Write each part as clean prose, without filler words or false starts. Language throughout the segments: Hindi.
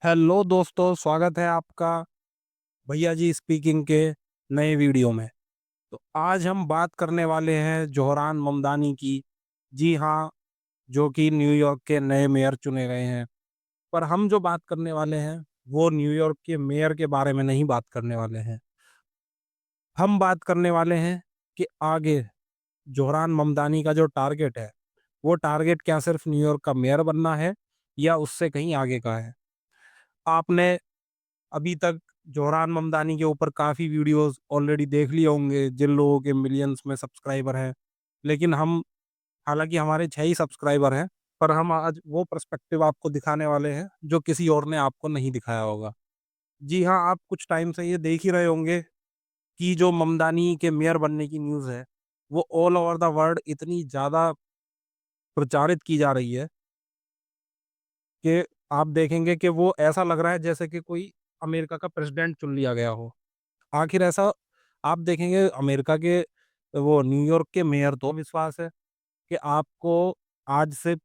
हेलो दोस्तों, स्वागत है आपका भैया जी स्पीकिंग के नए वीडियो में। तो आज हम बात करने वाले हैं जोहरान ममदानी की। जी हाँ, जो कि न्यूयॉर्क के नए मेयर चुने गए हैं। पर हम जो बात करने वाले हैं वो न्यूयॉर्क के मेयर के बारे में नहीं बात करने वाले हैं। हम बात करने वाले हैं कि आगे जोहरान ममदानी का जो टारगेट है, वो टारगेट क्या सिर्फ न्यूयॉर्क का मेयर बनना है या उससे कहीं आगे का है। आपने अभी तक जोहरान ममदानी के ऊपर काफ़ी वीडियोस ऑलरेडी देख लिए होंगे जिन लोगों के मिलियंस में सब्सक्राइबर हैं। लेकिन हम, हालांकि हमारे 6 ही सब्सक्राइबर हैं, पर हम आज वो पर्सपेक्टिव आपको दिखाने वाले हैं जो किसी और ने आपको नहीं दिखाया होगा। जी हाँ, आप कुछ टाइम से ये देख ही रहे होंगे कि जो ममदानी के मेयर बनने की न्यूज़ है, वो ऑल ओवर द वर्ल्ड इतनी ज़्यादा प्रचारित की जा रही है कि आप देखेंगे कि वो ऐसा लग रहा है जैसे कि कोई अमेरिका का प्रेसिडेंट चुन लिया गया हो। आखिर ऐसा आप देखेंगे अमेरिका के, वो न्यूयॉर्क के मेयर, तो विश्वास है कि आपको आज से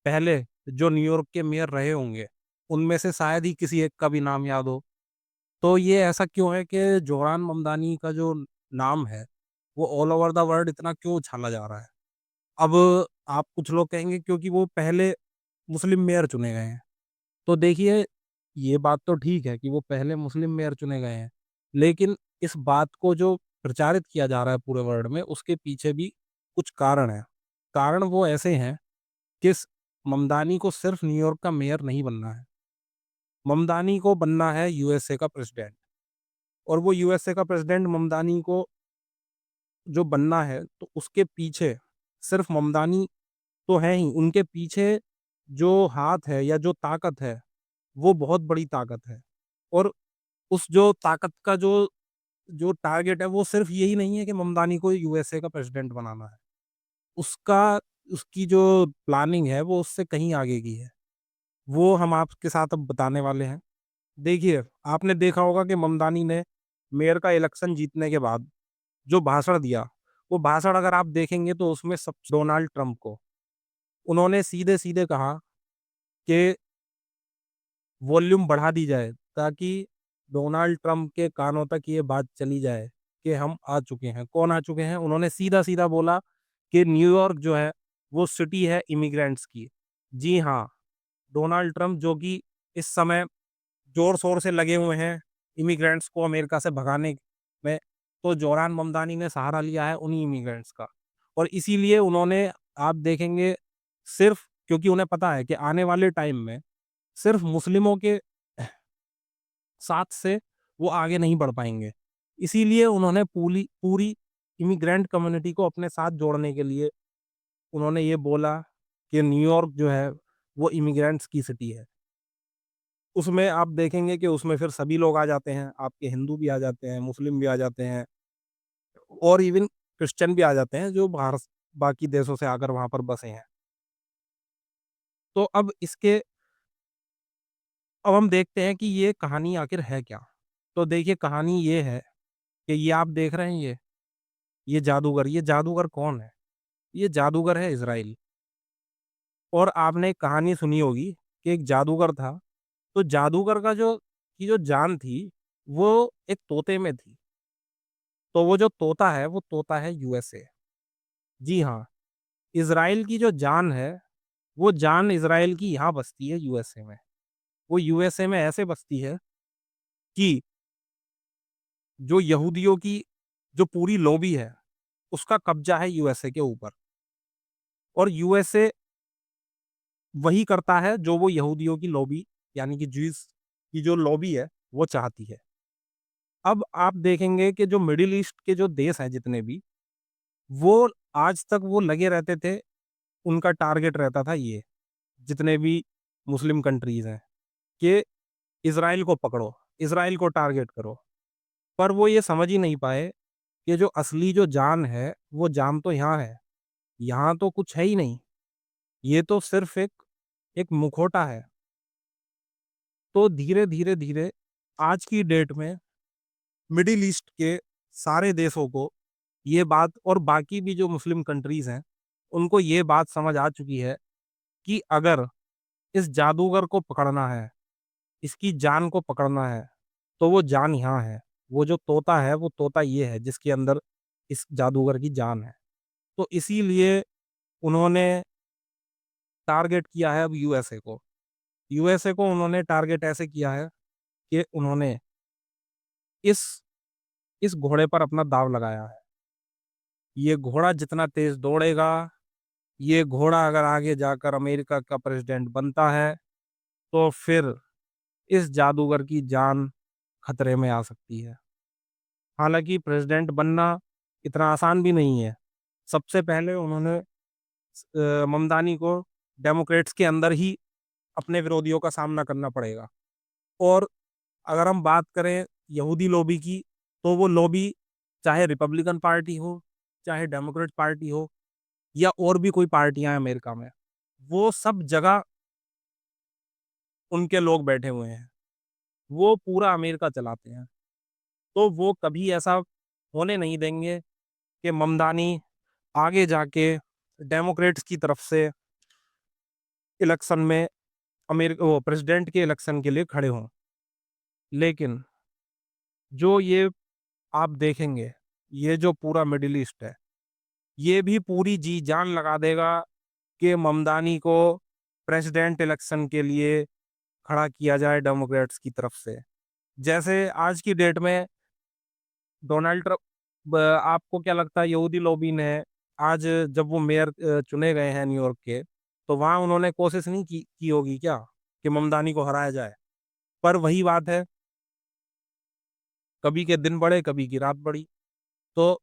पहले जो न्यूयॉर्क के मेयर रहे होंगे, उनमें से शायद ही किसी एक का भी नाम याद हो। तो ये ऐसा क्यों है कि जोहरान ममदानी का जो नाम है, वो ऑल ओवर द वर्ल्ड इतना क्यों उछाला जा रहा है? अब आप कुछ लोग कहेंगे क्योंकि वो पहले मुस्लिम मेयर चुने गए हैं। तो देखिए, ये बात तो ठीक है कि वो पहले मुस्लिम मेयर चुने गए हैं, लेकिन इस बात को जो प्रचारित किया जा रहा है पूरे वर्ल्ड में, उसके पीछे भी कुछ कारण हैं। कारण वो ऐसे हैं कि ममदानी को सिर्फ न्यूयॉर्क का मेयर नहीं बनना है। ममदानी को बनना है यूएसए का प्रेसिडेंट। और वो यूएसए का प्रेसिडेंट ममदानी को जो बनना है, तो उसके पीछे सिर्फ ममदानी तो है ही, उनके पीछे जो हाथ है या जो ताकत है, वो बहुत बड़ी ताकत है। और उस जो ताकत का जो जो टारगेट है, वो सिर्फ यही नहीं है कि ममदानी को यूएसए का प्रेसिडेंट बनाना है। उसका उसकी जो प्लानिंग है वो उससे कहीं आगे की है। वो हम आपके साथ अब बताने वाले हैं। देखिए, आपने देखा होगा कि ममदानी ने मेयर का इलेक्शन जीतने के बाद जो भाषण दिया, वो भाषण अगर आप देखेंगे तो उसमें सब डोनाल्ड ट्रंप को उन्होंने सीधे-सीधे कहा कि वॉल्यूम बढ़ा दी जाए, ताकि डोनाल्ड ट्रंप के कानों तक ये बात चली जाए कि हम आ चुके हैं। कौन आ चुके हैं? उन्होंने सीधा-सीधा बोला कि न्यूयॉर्क जो है, वो सिटी है इमिग्रेंट्स की। जी हाँ, डोनाल्ड ट्रंप जो कि इस समय ज़ोर-शोर से लगे हुए हैं इमिग्रेंट्स को अमेरिका से भगाने में, तो जोरान ममदानी ने सहारा लिया है उन्हीं इमिग्रेंट्स का। और इसीलिए उन्होंने, आप देखेंगे, सिर्फ़ क्योंकि उन्हें पता है कि आने वाले टाइम में सिर्फ़ मुस्लिमों के साथ से वो आगे नहीं बढ़ पाएँगे। इसीलिए उन्होंने पूरी पूरी इमिग्रेंट कम्युनिटी को अपने साथ जोड़ने के लिए उन्होंने ये बोला कि न्यूयॉर्क जो है, वो इमिग्रेंट्स की सिटी है। उसमें आप देखेंगे कि उसमें फिर सभी लोग आ जाते हैं, आपके हिंदू भी आ जाते हैं, मुस्लिम भी आ जाते हैं और इवन क्रिश्चियन भी आ जाते हैं जो बाहर बाकी देशों से आकर वहाँ पर बसे हैं। तो अब हम देखते हैं कि ये कहानी आखिर है क्या? तो देखिए, कहानी ये है कि ये आप देख रहे हैं, ये जादूगर कौन है? ये जादूगर है इज़राइल। और आपने एक कहानी सुनी होगी कि एक जादूगर था, तो जादूगर की जो जान थी, वो एक तोते में थी। तो वो जो तोता है, वो तोता है यूएसए। जी हाँ, इज़राइल की जो जान है, वो जान इज़राइल की यहाँ बसती है यूएसए में। वो यूएसए में ऐसे बसती है कि जो यहूदियों की जो पूरी लॉबी है, उसका कब्ज़ा है यूएसए के ऊपर। और यूएसए वही करता है जो वो यहूदियों की लॉबी, यानी कि ज्यूज़ की जो लॉबी है, वो चाहती है। अब आप देखेंगे कि जो मिडल ईस्ट के जो देश हैं जितने भी, वो आज तक वो लगे रहते थे, उनका टारगेट रहता था ये, जितने भी मुस्लिम कंट्रीज़ हैं, कि इज़राइल को पकड़ो, इज़राइल को टारगेट करो। पर वो ये समझ ही नहीं पाए कि जो असली जो जान है, वो जान तो यहाँ है। यहाँ तो कुछ है ही नहीं, ये तो सिर्फ़ एक एक मुखौटा है। तो धीरे-धीरे आज की डेट में मिडल ईस्ट के सारे देशों को ये बात, और बाकी भी जो मुस्लिम कंट्रीज़ हैं, उनको ये बात समझ आ चुकी है कि अगर इस जादूगर को पकड़ना है, इसकी जान को पकड़ना है, तो वो जान यहाँ है। वो जो तोता है, वो तोता ये है जिसके अंदर इस जादूगर की जान है। तो इसीलिए उन्होंने टारगेट किया है अब यूएसए को। यूएसए को उन्होंने टारगेट ऐसे किया है कि उन्होंने इस इस घोड़े पर अपना दाँव लगाया है। ये घोड़ा जितना तेज़ दौड़ेगा, ये घोड़ा अगर आगे जाकर अमेरिका का प्रेज़िडेंट बनता है, तो फिर इस जादूगर की जान खतरे में आ सकती है। हालाँकि प्रेज़िडेंट बनना इतना आसान भी नहीं है। सबसे पहले उन्होंने ममदानी को डेमोक्रेट्स के अंदर ही अपने विरोधियों का सामना करना पड़ेगा। और अगर हम बात करें यहूदी लॉबी की, तो वो लॉबी चाहे रिपब्लिकन पार्टी हो, चाहे डेमोक्रेट पार्टी हो या और भी कोई पार्टियाँ हैं अमेरिका में, वो सब जगह उनके लोग बैठे हुए हैं। वो पूरा अमेरिका चलाते हैं। तो वो कभी ऐसा होने नहीं देंगे कि ममदानी आगे जाके डेमोक्रेट्स की तरफ से इलेक्शन में वो प्रेसिडेंट के इलेक्शन के लिए खड़े हों। लेकिन जो ये आप देखेंगे, ये जो पूरा मिडल ईस्ट है, ये भी पूरी जी जान लगा देगा कि ममदानी को प्रेसिडेंट इलेक्शन के लिए खड़ा किया जाए डेमोक्रेट्स की तरफ से। जैसे आज की डेट में डोनाल्ड ट्रम्प, आपको क्या लगता है यहूदी लॉबी ने आज जब वो मेयर चुने गए हैं न्यूयॉर्क के, तो वहाँ उन्होंने कोशिश नहीं की होगी क्या कि ममदानी को हराया जाए? पर वही बात है, कभी के दिन बढ़े, कभी की रात बढ़ी। तो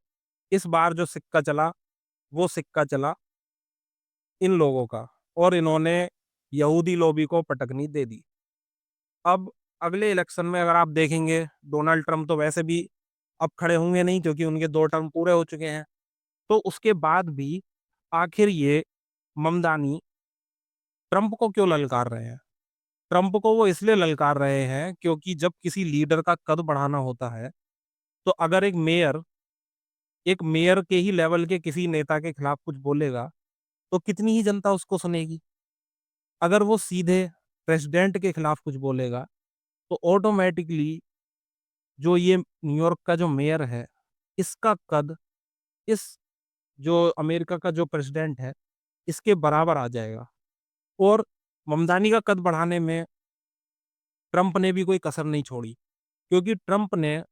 इस बार जो सिक्का चला, वो सिक्का चला इन लोगों का, और इन्होंने यहूदी लॉबी को पटकनी दे दी। अब अगले इलेक्शन में अगर आप देखेंगे, डोनाल्ड ट्रम्प तो वैसे भी अब खड़े होंगे नहीं क्योंकि उनके 2 टर्म पूरे हो चुके हैं। तो उसके बाद भी आखिर ये ममदानी ट्रम्प को क्यों ललकार रहे हैं? ट्रम्प को वो इसलिए ललकार रहे हैं क्योंकि जब किसी लीडर का कद बढ़ाना होता है, तो अगर एक मेयर के ही लेवल के किसी नेता के खिलाफ कुछ बोलेगा, तो कितनी ही जनता उसको सुनेगी। अगर वो सीधे प्रेसिडेंट के खिलाफ कुछ बोलेगा, तो ऑटोमैटिकली जो ये न्यूयॉर्क का जो मेयर है, इसका कद इस जो अमेरिका का जो प्रेसिडेंट है, इसके बराबर आ जाएगा। और ममदानी का कद बढ़ाने में ट्रम्प ने भी कोई कसर नहीं छोड़ी, क्योंकि ट्रम्प ने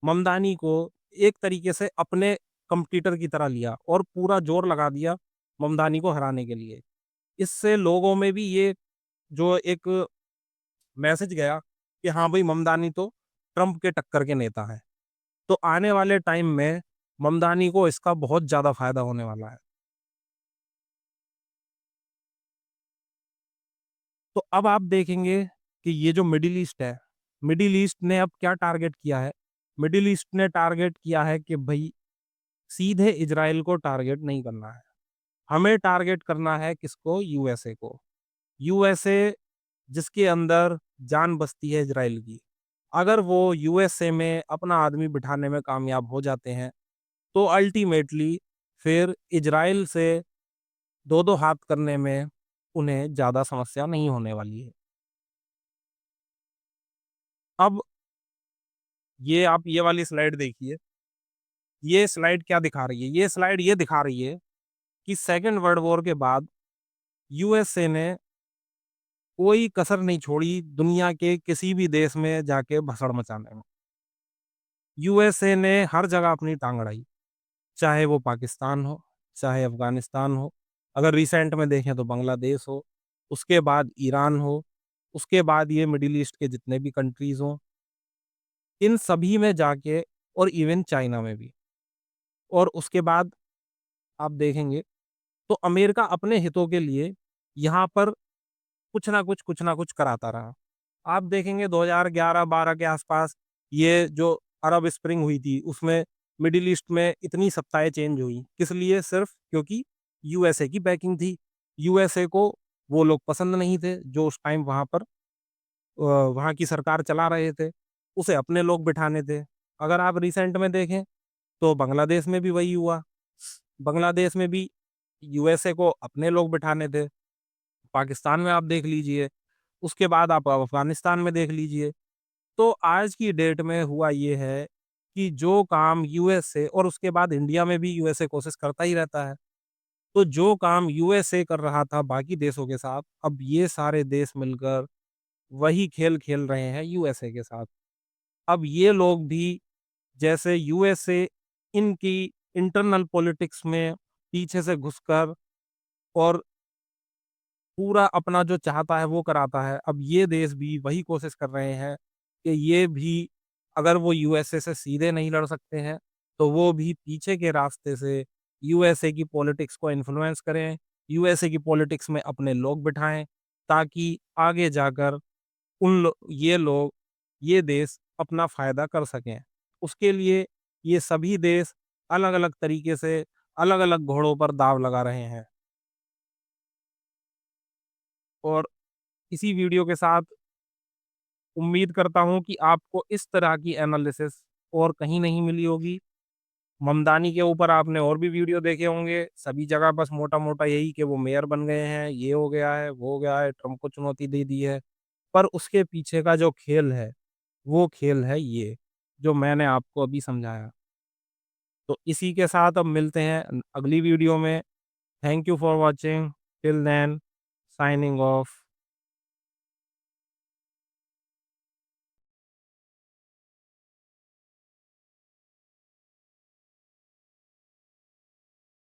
ममदानी को एक तरीके से अपने कॉम्पिटिटर की तरह लिया और पूरा जोर लगा दिया ममदानी को हराने के लिए। इससे लोगों में भी ये जो एक मैसेज गया कि हाँ भाई, ममदानी तो ट्रम्प के टक्कर के नेता हैं। तो आने वाले टाइम में ममदानी को इसका बहुत ज़्यादा फ़ायदा होने वाला है। तो अब आप देखेंगे कि ये जो मिडिल ईस्ट है, मिडिल ईस्ट ने अब क्या टारगेट किया है? मिडिल ईस्ट ने टारगेट किया है कि भई सीधे इज़राइल को टारगेट नहीं करना है। हमें टारगेट करना है किसको? यूएसए को। यूएसए जिसके अंदर जान बसती है इज़राइल की। अगर वो यूएसए में अपना आदमी बिठाने में कामयाब हो जाते हैं, तो अल्टीमेटली फिर इज़राइल से दो-दो हाथ करने में उन्हें ज़्यादा समस्या नहीं होने वाली है। अब ये आप ये वाली स्लाइड देखिए। ये स्लाइड क्या दिखा रही है? ये स्लाइड ये दिखा रही है कि सेकंड वर्ल्ड वॉर के बाद यूएसए ने कोई कसर नहीं छोड़ी दुनिया के किसी भी देश में जाके भसड़ मचाने में। यूएसए ने हर जगह अपनी टाँग अड़ाई, चाहे वो पाकिस्तान हो, चाहे अफ़गानिस्तान हो, अगर रिसेंट में देखें तो बांग्लादेश हो, उसके बाद ईरान हो, उसके बाद ये मिडल ईस्ट के जितने भी कंट्रीज़ हों, इन सभी में जाके, और इवन चाइना में भी। और उसके बाद आप देखेंगे तो अमेरिका अपने हितों के लिए यहाँ पर कुछ ना कुछ कराता रहा। आप देखेंगे 2011-12 के आसपास ये जो अरब स्प्रिंग हुई थी, उसमें मिडल ईस्ट में इतनी सत्ताएँ चेंज हुई। किस लिए? सिर्फ़ क्योंकि यूएसए की बैकिंग थी। यूएसए को वो लोग पसंद नहीं थे जो उस टाइम वहाँ पर वहाँ की सरकार चला रहे थे। उसे अपने लोग बिठाने थे। अगर आप रिसेंट में देखें तो बांग्लादेश में भी वही हुआ। बांग्लादेश में भी यूएसए को अपने लोग बिठाने थे। पाकिस्तान में आप देख लीजिए, उसके बाद आप अफ़गानिस्तान में देख लीजिए। तो आज की डेट में हुआ ये है कि जो काम यूएसए और उसके बाद इंडिया में भी यूएसए कोशिश करता ही रहता है। तो जो काम यूएसए कर रहा था बाकी देशों के साथ, अब ये सारे देश मिलकर वही खेल खेल रहे हैं यूएसए के साथ। अब ये लोग भी जैसे यूएसए इनकी इंटरनल पॉलिटिक्स में पीछे से घुसकर और पूरा अपना जो चाहता है वो कराता है। अब ये देश भी वही कोशिश कर रहे हैं कि ये भी अगर वो यूएसए से सीधे नहीं लड़ सकते हैं, तो वो भी पीछे के रास्ते से यूएसए की पॉलिटिक्स को इन्फ्लुएंस करें, यूएसए की पॉलिटिक्स में अपने लोग बिठाएँ, ताकि आगे जाकर ये लोग, ये देश अपना फ़ायदा कर सकें। उसके लिए ये सभी देश अलग-अलग तरीके से, अलग-अलग घोड़ों पर दाँव लगा रहे हैं। और इसी वीडियो के साथ उम्मीद करता हूँ कि आपको इस तरह की एनालिसिस और कहीं नहीं मिली होगी। ममदानी के ऊपर आपने और भी वीडियो देखे होंगे, सभी जगह बस मोटा-मोटा यही कि वो मेयर बन गए हैं, ये हो गया है, वो हो गया है, ट्रम्प को चुनौती दे दी है। पर उसके पीछे का जो खेल है, वो खेल है ये, जो मैंने आपको अभी समझाया। तो इसी के साथ अब मिलते हैं अगली वीडियो में। Thank you for watching, till then, signing of.